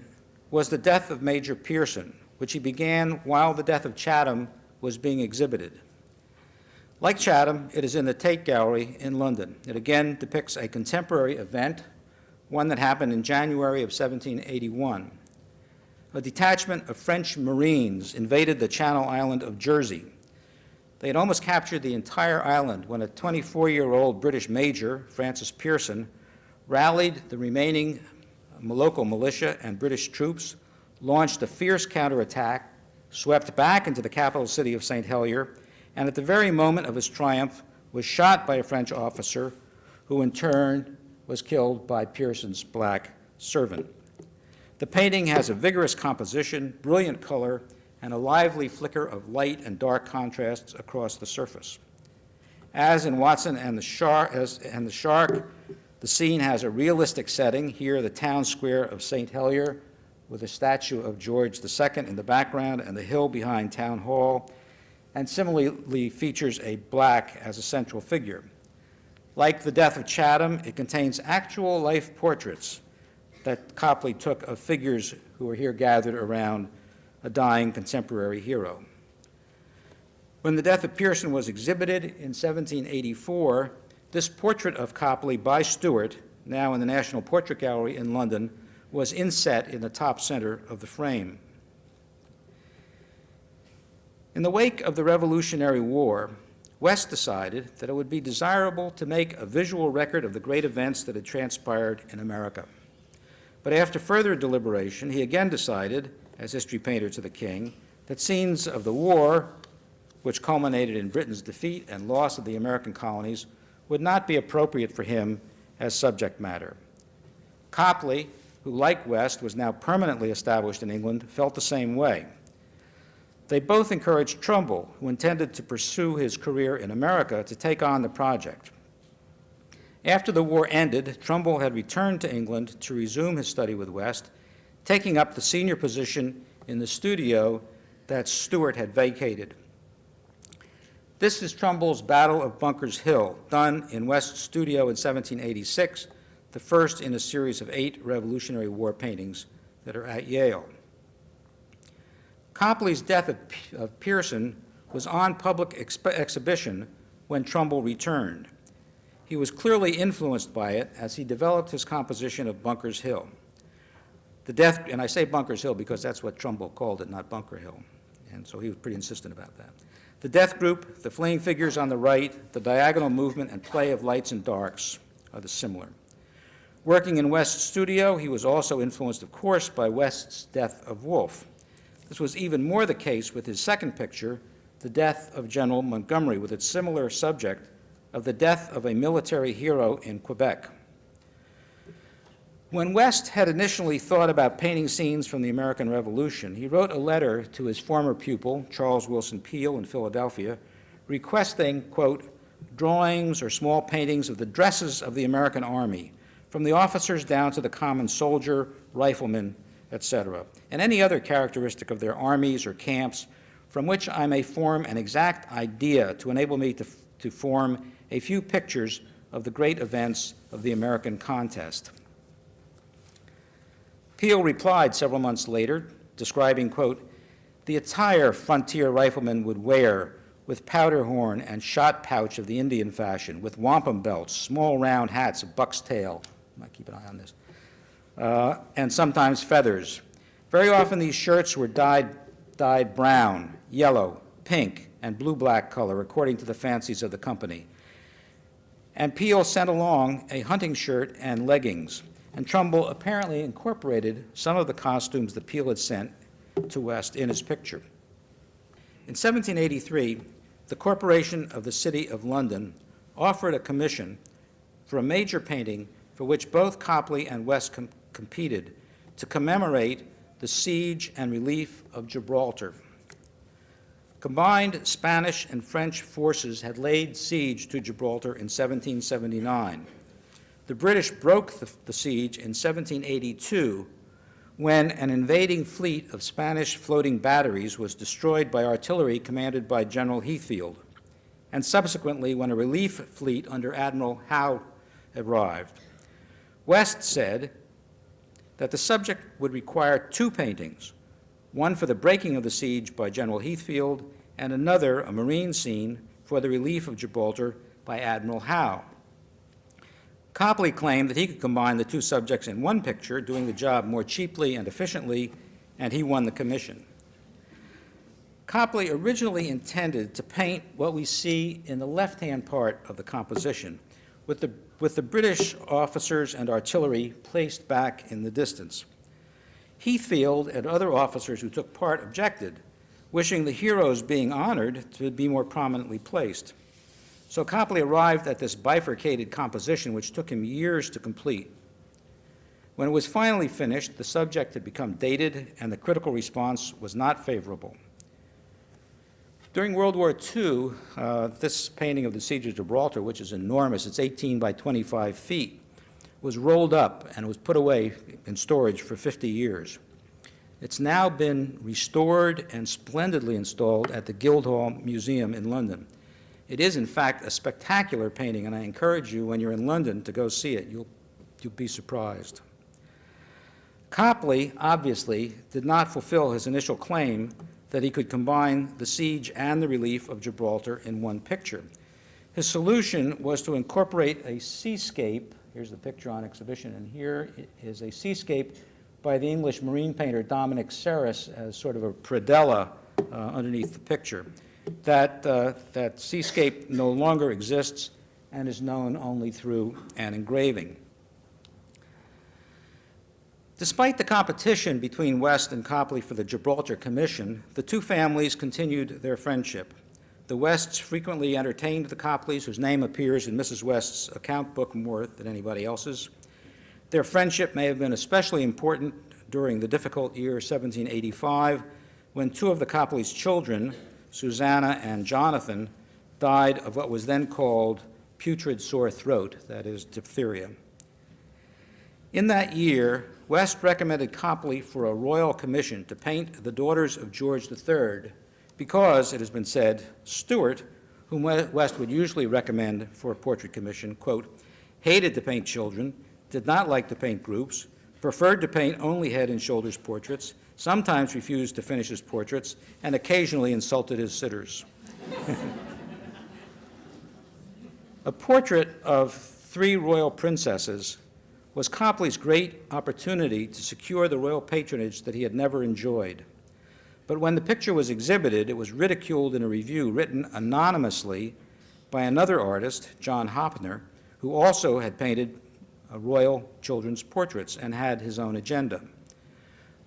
was The Death of Major Pearson, which he began while The Death of Chatham was being exhibited. Like Chatham, it is in the Tate Gallery in London. It again depicts a contemporary event, one that happened in January of 1781. A detachment of French Marines invaded the Channel Island of Jersey. They had almost captured the entire island when a 24-year-old British major, Francis Pearson, rallied the remaining local militia and British troops, launched a fierce counterattack, swept back into the capital city of St. Helier, and at the very moment of his triumph was shot by a French officer who in turn was killed by Pearson's black servant. The painting has a vigorous composition, brilliant color, and a lively flicker of light and dark contrasts across the surface. As in Watson and the Shark, the scene has a realistic setting. Here, the town square of St. Helier, with a statue of George II in the background and the hill behind Town Hall, and similarly features a black as a central figure. Like The Death of Chatham, it contains actual life portraits that Copley took of figures who are here gathered around a dying contemporary hero. When The Death of Pearson was exhibited in 1784, this portrait of Copley by Stuart, now in the National Portrait Gallery in London, was inset in the top center of the frame. In the wake of the Revolutionary War, West decided that it would be desirable to make a visual record of the great events that had transpired in America. But after further deliberation, he again decided, as history painter to the king, that scenes of the war, which culminated in Britain's defeat and loss of the American colonies, would not be appropriate for him as subject matter. Copley, who, like West, was now permanently established in England, felt the same way. They both encouraged Trumbull, who intended to pursue his career in America, to take on the project. After the war ended, Trumbull had returned to England to resume his study with West, taking up the senior position in the studio that Stuart had vacated. This is Trumbull's Battle of Bunker's Hill, done in West's studio in 1786, the first in a series of 8 Revolutionary War paintings that are at Yale. Copley's Death of Pearson was on public exhibition when Trumbull returned. He was clearly influenced by it as he developed his composition of Bunker's Hill. And I say Bunker's Hill because that's what Trumbull called it, not Bunker Hill, and so he was pretty insistent about that. The death group, the fleeing figures on the right, the diagonal movement and play of lights and darks are the similar. Working in West's studio, he was also influenced, of course, by West's Death of Wolfe. This was even more the case with his second picture, The Death of General Montgomery, with its similar subject of the death of a military hero in Quebec. When West had initially thought about painting scenes from the American Revolution, he wrote a letter to his former pupil, Charles Willson Peale, in Philadelphia, requesting, quote, drawings or small paintings of the dresses of the American Army, from the officers down to the common soldier, rifleman, etc., and any other characteristic of their armies or camps from which I may form an exact idea to enable me to form a few pictures of the great events of the American contest. Peale replied several months later, describing, quote, the attire frontier riflemen would wear with powder horn and shot pouch of the Indian fashion, with wampum belts, small round hats of buck's tail, I might keep an eye on this, and sometimes feathers. Very often these shirts were dyed brown, yellow, pink, and blue-black color, according to the fancies of the company. And Peale sent along a hunting shirt and leggings, and Trumbull apparently incorporated some of the costumes that Peale had sent to West in his picture. In 1783, the Corporation of the City of London offered a commission for a major painting for which both Copley and West competed to commemorate the siege and relief of Gibraltar. Combined Spanish and French forces had laid siege to Gibraltar in 1779. The British broke the siege in 1782 when an invading fleet of Spanish floating batteries was destroyed by artillery commanded by General Heathfield, and subsequently when a relief fleet under Admiral Howe arrived. West said that the subject would require 2 paintings, one for the breaking of the siege by General Heathfield and another, a marine scene, for the relief of Gibraltar by Admiral Howe. Copley claimed that he could combine the 2 subjects in one picture, doing the job more cheaply and efficiently, and he won the commission. Copley originally intended to paint what we see in the left-hand part of the composition, with the British officers and artillery placed back in the distance. Heathfield and other officers who took part objected, wishing the heroes being honored to be more prominently placed. So Copley arrived at this bifurcated composition, which took him years to complete. When it was finally finished, the subject had become dated and the critical response was not favorable. During World War II, this painting of the Siege of Gibraltar, which is enormous, it's 18 by 25 feet, was rolled up and was put away in storage for 50 years. It's now been restored and splendidly installed at the Guildhall Museum in London. It is, in fact, a spectacular painting, and I encourage you, when you're in London, to go see it. You'll be surprised. Copley, obviously, did not fulfill his initial claim that he could combine the siege and the relief of Gibraltar in one picture. His solution was to incorporate a seascape. Here's the picture on exhibition, and here is a seascape by the English marine painter Dominic Serres as sort of a predella underneath the picture. That seascape no longer exists and is known only through an engraving. Despite the competition between West and Copley for the Gibraltar Commission, the two families continued their friendship. The Wests frequently entertained the Copleys, whose name appears in Mrs. West's account book more than anybody else's. Their friendship may have been especially important during the difficult year 1785, when two of the Copleys' children, Susanna and Jonathan, died of what was then called putrid sore throat, that is, diphtheria. In that year, West recommended Copley for a royal commission to paint the daughters of George III because, it has been said, Stuart, whom West would usually recommend for a portrait commission, quote, hated to paint children, did not like to paint groups, preferred to paint only head and shoulders portraits, sometimes refused to finish his portraits, and occasionally insulted his sitters. A portrait of three royal princesses was Copley's great opportunity to secure the royal patronage that he had never enjoyed. But when the picture was exhibited, it was ridiculed in a review written anonymously by another artist, John Hopner, who also had painted royal children's portraits and had his own agenda.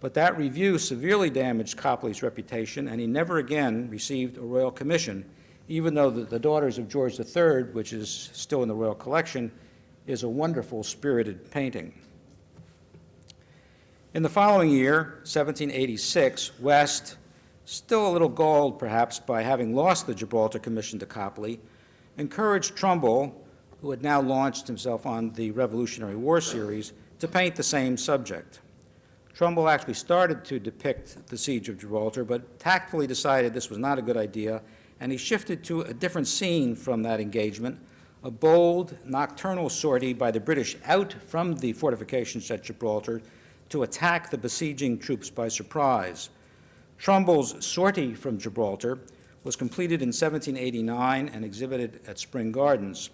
But that review severely damaged Copley's reputation, and he never again received a royal commission, even though the Daughters of George III, which is still in the royal collection, is a wonderful, spirited painting. In the following year, 1786, West, still a little galled perhaps by having lost the Gibraltar Commission to Copley, encouraged Trumbull, who had now launched himself on the Revolutionary War series, to paint the same subject. Trumbull actually started to depict the Siege of Gibraltar, but tactfully decided this was not a good idea, and he shifted to a different scene from that engagement, a bold, nocturnal sortie by the British out from the fortifications at Gibraltar to attack the besieging troops by surprise. Trumbull's sortie from Gibraltar was completed in 1789 and exhibited at Spring Gardens.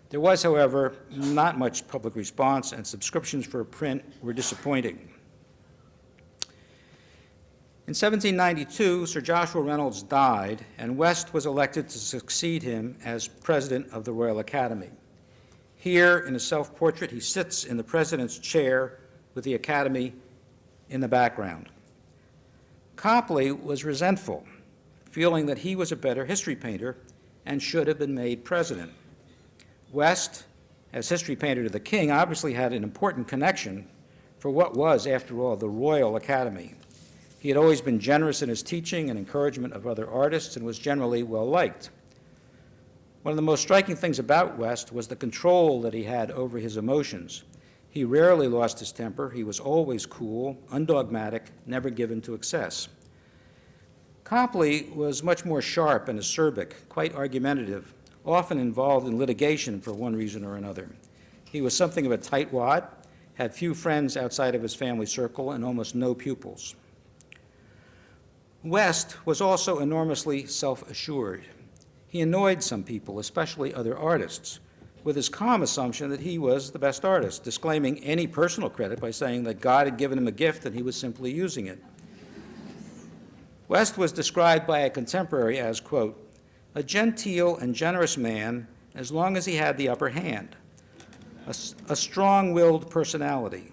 There was, however, not much public response, and subscriptions for a print were disappointing. In 1792, Sir Joshua Reynolds died, and West was elected to succeed him as president of the Royal Academy. Here, in a self-portrait, he sits in the president's chair with the Academy in the background. Copley was resentful, feeling that he was a better history painter and should have been made president. West, as history painter to the king, obviously had an important connection for what was, after all, the Royal Academy. He had always been generous in his teaching and encouragement of other artists and was generally well-liked. One of the most striking things about West was the control that he had over his emotions. He rarely lost his temper. He was always cool, undogmatic, never given to excess. Copley was much more sharp and acerbic, quite argumentative, often involved in litigation for one reason or another. He was something of a tightwad, had few friends outside of his family circle, and almost no pupils. West was also enormously self-assured. He annoyed some people, especially other artists, with his calm assumption that he was the best artist, disclaiming any personal credit by saying that God had given him a gift and he was simply using it. West was described by a contemporary as, quote, a genteel and generous man as long as he had the upper hand, a strong-willed personality,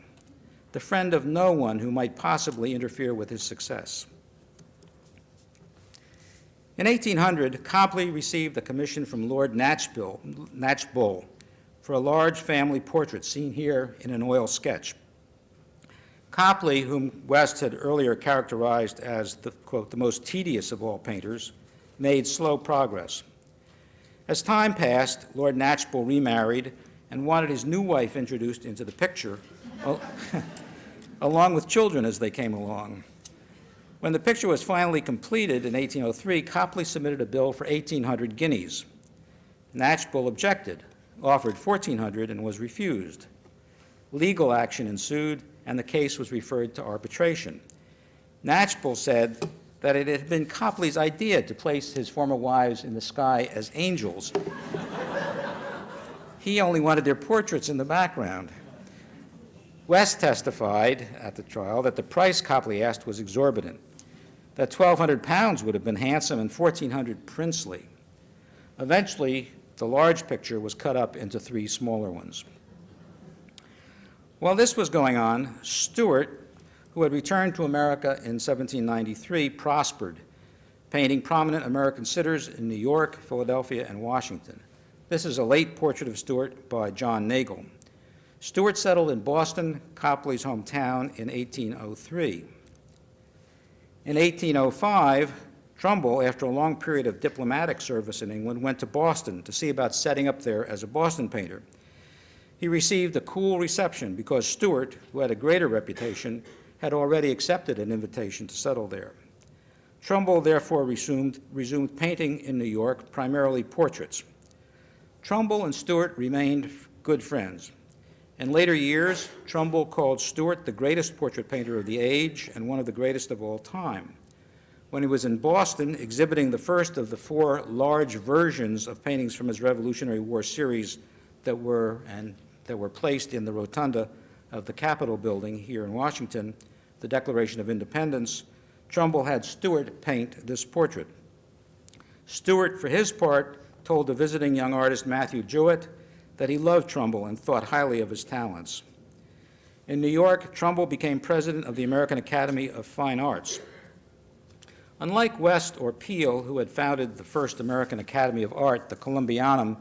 the friend of no one who might possibly interfere with his success. In 1800, Copley received a commission from Lord Knatchbull for a large family portrait seen here in an oil sketch. Copley, whom West had earlier characterized as the, quote, the most tedious of all painters, made slow progress. As time passed, Lord Knatchbull remarried and wanted his new wife introduced into the picture, along with children as they came along. When the picture was finally completed in 1803, Copley submitted a bill for 1,800 guineas. Knatchbull objected, offered 1,400, and was refused. Legal action ensued, and the case was referred to arbitration. Knatchbull said that it had been Copley's idea to place his former wives in the sky as angels. He only wanted their portraits in the background. West testified at the trial that the price Copley asked was exorbitant, that £1,200 would have been handsome and $1,400 princely. Eventually, the large picture was cut up into 3 smaller ones. While this was going on, Stuart, who had returned to America in 1793, prospered, painting prominent American sitters in New York, Philadelphia, and Washington. This is a late portrait of Stuart by John Nagel. Stuart settled in Boston, Copley's hometown, in 1803. In 1805, Trumbull, after a long period of diplomatic service in England, went to Boston to see about setting up there as a Boston painter. He received a cool reception because Stuart, who had a greater reputation, had already accepted an invitation to settle there. Trumbull therefore resumed painting in New York, primarily portraits. Trumbull and Stuart remained good friends. In later years, Trumbull called Stuart the greatest portrait painter of the age and one of the greatest of all time. When he was in Boston exhibiting the first of the 4 large versions of paintings from his Revolutionary War series that were placed in the rotunda of the Capitol building here in Washington, the Declaration of Independence, Trumbull had Stuart paint this portrait. Stuart, for his part, told the visiting young artist Matthew Jewett that he loved Trumbull and thought highly of his talents. In New York, Trumbull became president of the American Academy of Fine Arts. Unlike West or Peale, who had founded the first American Academy of Art, the Columbianum,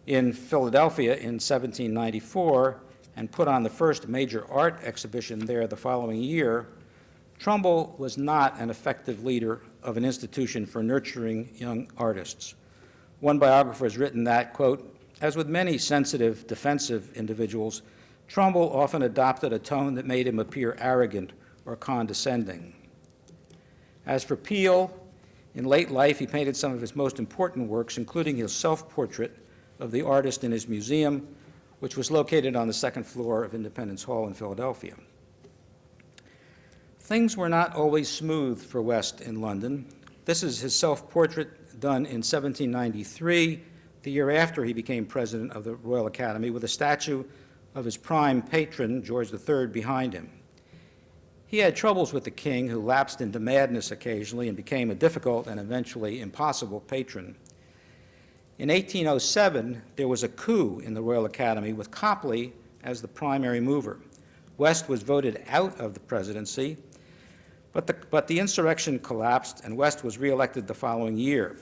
in Philadelphia in 1794, and put on the first major art exhibition there the following year, Trumbull was not an effective leader of an institution for nurturing young artists. One biographer has written that, quote, "As with many sensitive, defensive individuals, Trumbull often adopted a tone that made him appear arrogant or condescending." As for Peale, in late life he painted some of his most important works, including his self-portrait of the artist in his museum, which was located on the 2nd floor of Independence Hall in Philadelphia. Things were not always smooth for West in London. This is his self-portrait done in 1793, the year after he became president of the Royal Academy, with a statue of his prime patron, George III, behind him. He had troubles with the king, who lapsed into madness occasionally and became a difficult and eventually impossible patron. In 1807, there was a coup in the Royal Academy with Copley as the primary mover. West was voted out of the presidency, but the insurrection collapsed and West was reelected the following year,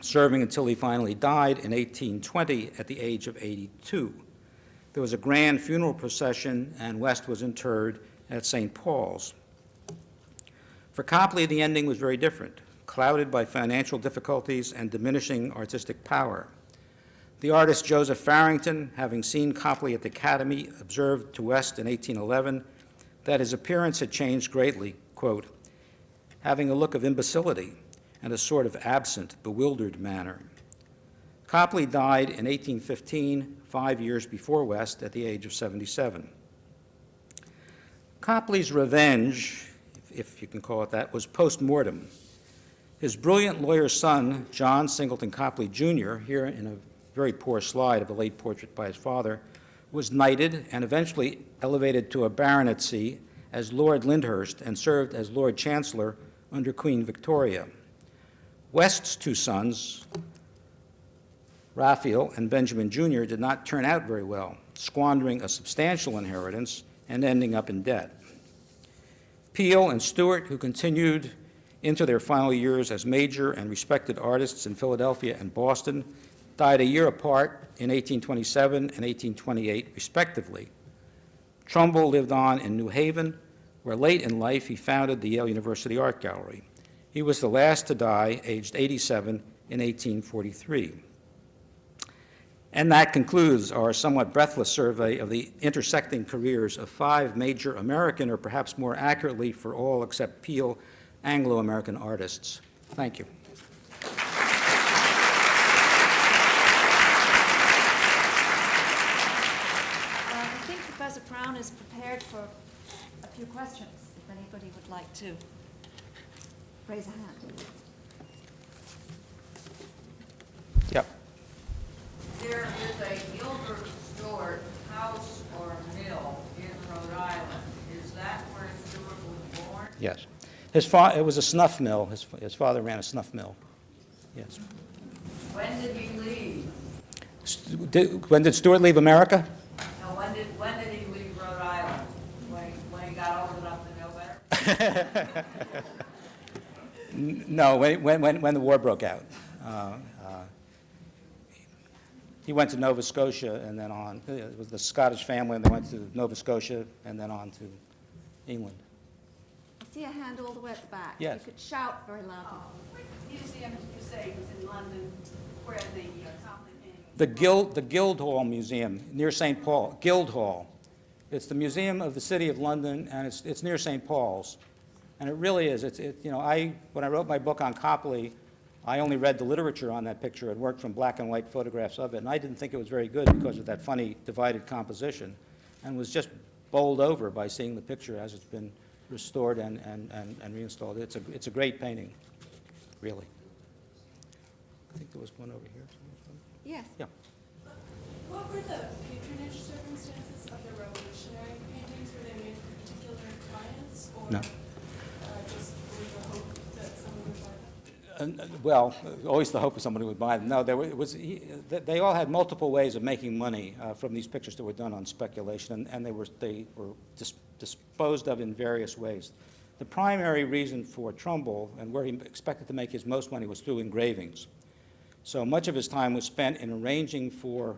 serving until he finally died in 1820 at the age of 82. There was a grand funeral procession and West was interred at St. Paul's. For Copley, the ending was very different, clouded by financial difficulties and diminishing artistic power. The artist Joseph Farrington, having seen Copley at the Academy, observed to West in 1811 that his appearance had changed greatly, quote, having a look of imbecility and a sort of absent, bewildered manner. Copley died in 1815, 5 years before West, at the age of 77. Copley's revenge, if you can call it that, was post-mortem. His brilliant lawyer son, John Singleton Copley, Jr., here in a very poor slide of a late portrait by his father, was knighted and eventually elevated to a baronetcy as Lord Lyndhurst and served as Lord Chancellor under Queen Victoria. West's 2 sons, Raphael and Benjamin Jr., did not turn out very well, squandering a substantial inheritance and ending up in debt. Peale and Stuart, who continued into their final years as major and respected artists in Philadelphia and Boston, died a year apart in 1827 and 1828, respectively. Trumbull lived on in New Haven, where late in life he founded the Yale University Art Gallery. He was the last to die, aged 87, in 1843. And that concludes our somewhat breathless survey of the intersecting careers of 5 major American, or perhaps more accurately for all except Peale, Anglo-American artists. Thank you. I think Professor Brown is prepared for a few questions, if anybody would like to raise a hand. Yep. There is a Gilbert Stuart house or mill in Rhode Island. Is that where Stuart was born? Yes. It was a snuff mill. His father ran a snuff mill. Yes. When did he leave? When did Stuart leave America? No, when did he leave Rhode Island? When he got old enough to know better? No, when the war broke out. He went to Nova Scotia and then on. It was the Scottish family, and they went to Nova Scotia and then on to England. I see a hand all the way at the back. Yes. You could shout very loudly. What museum did you say was in London where the Copley painting? The Guildhall Museum near St. Paul. Guildhall. It's the museum of the City of London, and it's near St. Paul's. And it really is. When I wrote my book on Copley, I only read the literature on that picture and worked from black and white photographs of it, and I didn't think it was very good because of that funny divided composition, and was just bowled over by seeing the picture as it's been restored and reinstalled. It's a great painting, really. I think there was one over here. Yes. Yeah. What were the patronage circumstances of the revolutionary paintings? Were they made for particular clients, or No. just with the hope that someone would buy them? Well, always the hope of somebody would buy them. No, they all had multiple ways of making money from these pictures that were done on speculation, and they were disposed of in various ways. The primary reason for Trumbull and where he expected to make his most money was through engravings. So much of his time was spent in arranging for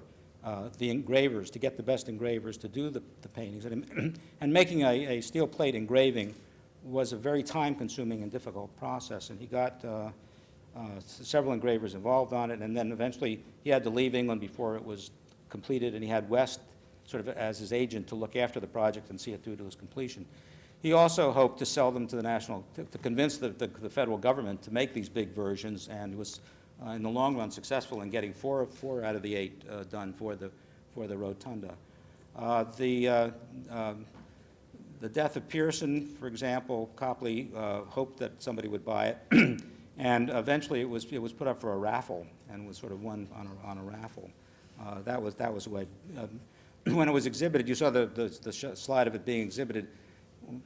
the engravers, to get the best engravers to do the paintings. And making a steel plate engraving was a very time-consuming and difficult process, and he got several engravers involved on it, and then eventually he had to leave England before it was completed, and he had West sort of as his agent to look after the project and see it through to its completion. He also hoped to sell them to the to convince the federal government to make these big versions, and was in the long run successful in getting four out of the 8 done for the rotunda. The death of Pearson, for example, Copley hoped that somebody would buy it, and eventually it was put up for a raffle and was sort of won on a raffle. That was the way. When it was exhibited, you saw the slide of it being exhibited.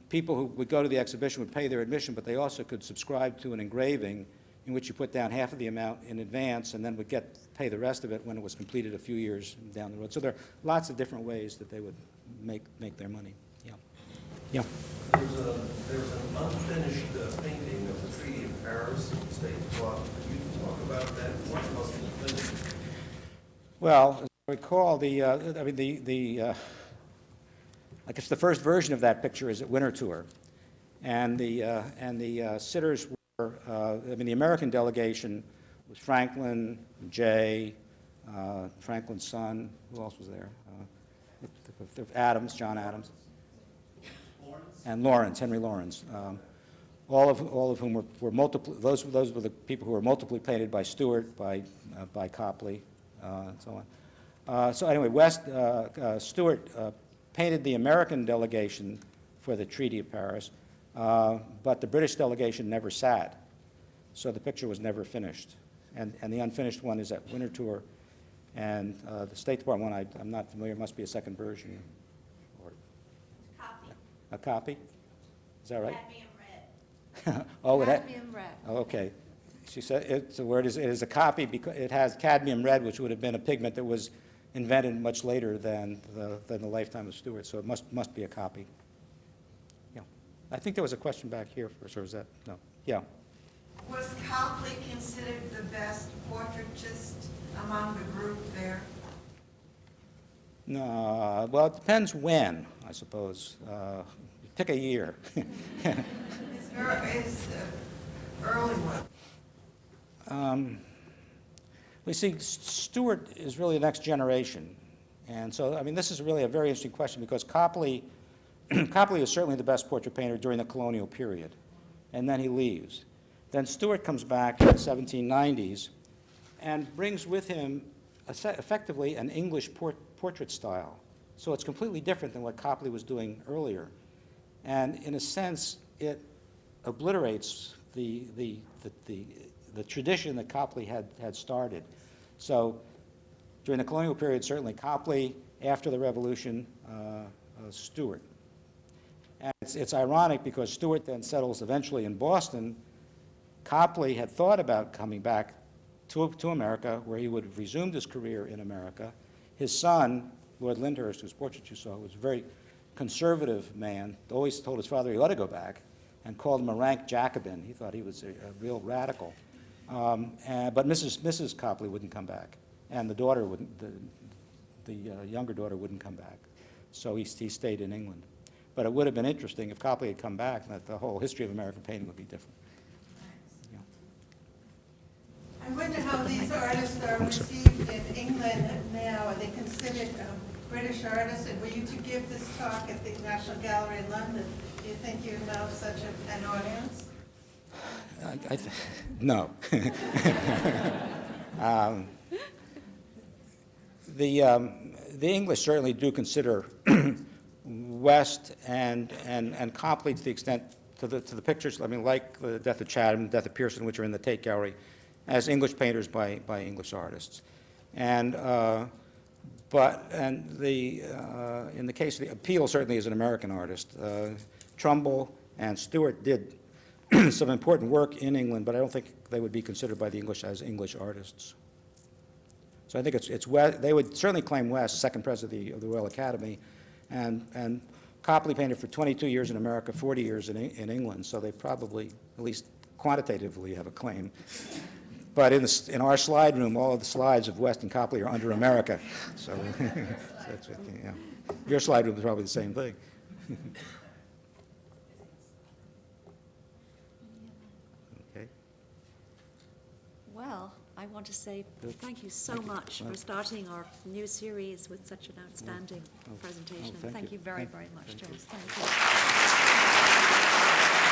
People who would go to the exhibition would pay their admission, but they also could subscribe to an engraving in which you put down half of the amount in advance and then would pay the rest of it when it was completed a few years down the road. So there are lots of different ways that they would make their money. Yeah. There was an unfinished painting of the Treaty of Paris in the State Department. Could you talk about that? What must be finished? Well, as I recall, I guess the first version of that picture is at Winter Tour, and the sitters were, the American delegation was Franklin, Jay, Franklin's son. Who else was there? Adams, John Adams. And Lawrence, Henry Lawrence, all of whom were multiple. Those were the people who were multiply painted by Stuart, by Copley, and so on. So anyway, Stuart painted the American delegation for the Treaty of Paris, but the British delegation never sat, so the picture was never finished. And the unfinished one is at Winter Tour, and the State Department one I'm not familiar. Must be a second version. A copy? Is that right? Cadmium red. Oh, Cadmium red. oh, okay. She said it is a copy because it has cadmium red, which would have been a pigment that was invented much later than the lifetime of Stuart. So it must be a copy. Yeah. I think there was a question back here first, or was that no? Yeah. Was Copley considered the best portraitist among the group there? No. Well, it depends when, I suppose. Pick a year. early one? We see Stuart is really the next generation. And so, I mean, this is really a very interesting question because Copley, Copley is certainly the best portrait painter during the colonial period. And then he leaves. Then Stuart comes back in the 1790s and brings with him effectively an English portrait style. So it's completely different than what Copley was doing earlier. And in a sense, it obliterates the tradition that Copley had started. So during the colonial period, certainly Copley, after the Revolution, Stuart. And it's ironic because Stuart then settles eventually in Boston. Copley had thought about coming back to America, where he would have resumed his career in America. His son, Lord Lyndhurst, whose portrait you saw, was a very conservative man, always told his father he ought to go back, and called him a rank Jacobin. He thought he was a real radical. But Mrs. Copley wouldn't come back, and the daughter wouldn't, the younger daughter wouldn't come back. So he stayed in England. But it would have been interesting if Copley had come back, that the whole history of American painting would be different. Yeah. I wonder how these artists are received in England now. Are they considered British artists? And were you to give this talk at the National Gallery in London, do you think you'd know such an audience? No. The English certainly do consider West and Copley to the extent, to the pictures, I mean, like the Death of Chatham, Death of Pearson, which are in the Tate Gallery, as English painters by English artists. And in the case of the Peale certainly is an American artist. Trumbull and Stuart did some important work in England, but I don't think they would be considered by the English as English artists. So I think it's West, they would certainly claim West, second president of the Royal Academy, and Copley painted for 22 years in America, 40 years in England, so they probably, at least quantitatively, have a claim. But in our slide room, all of the slides of West and Copley are under America, so that's what, yeah. Your slide room is probably the same thing. Okay. Well, I want to say thank you so much for starting our new series with such an outstanding presentation. thank Thank you. you very, Thank- very much, thank you. Jules. Thank you.